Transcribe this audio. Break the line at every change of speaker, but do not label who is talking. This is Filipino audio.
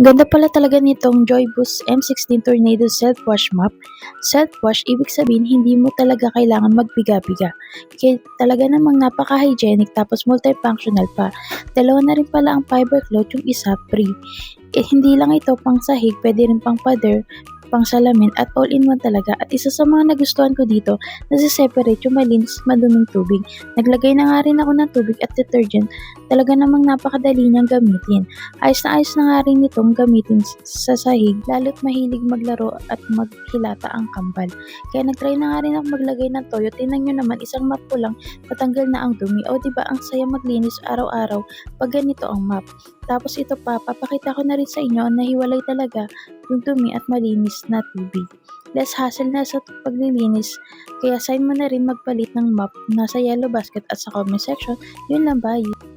Ganda pala talaga nitong Joyboost M16 Tornado Self-Wash Mop. Self-wash, ibig sabihin hindi mo talaga kailangan magbiga-biga. Kaya talaga namang napaka-hygienic tapos multifunctional pa. Dalawa na rin pala ang fiber cloth, yung isa free. Hindi lang ito pang sahig, pwede rin pang pader, pang salamin at all-in-one talaga. At isa sa mga nagustuhan ko dito, nasa-separate yung malinis maduming tubig. Naglagay na nga rin ako ng tubig at detergent. Talaga namang napakadali niyang gamitin. Ayos na nga rin nitong gamitin sa sahig, lalo't mahilig maglaro at maghilata ang kambal. Kaya nagtry na nga rin ako maglagay ng toyo. Tingnan nyo naman, isang map ko lang, natanggal na ang dumi. O diba ang saya maglinis araw-araw pag ganito ang map. Tapos ito pa, papakita ko na rin sa inyo na hiwalay talaga yung dumi at malinis na tubig. Less hassle na sa paglilinis, kaya sign mo na rin magpalit ng map nasa yellow basket at sa comment section. Yun lang, bye!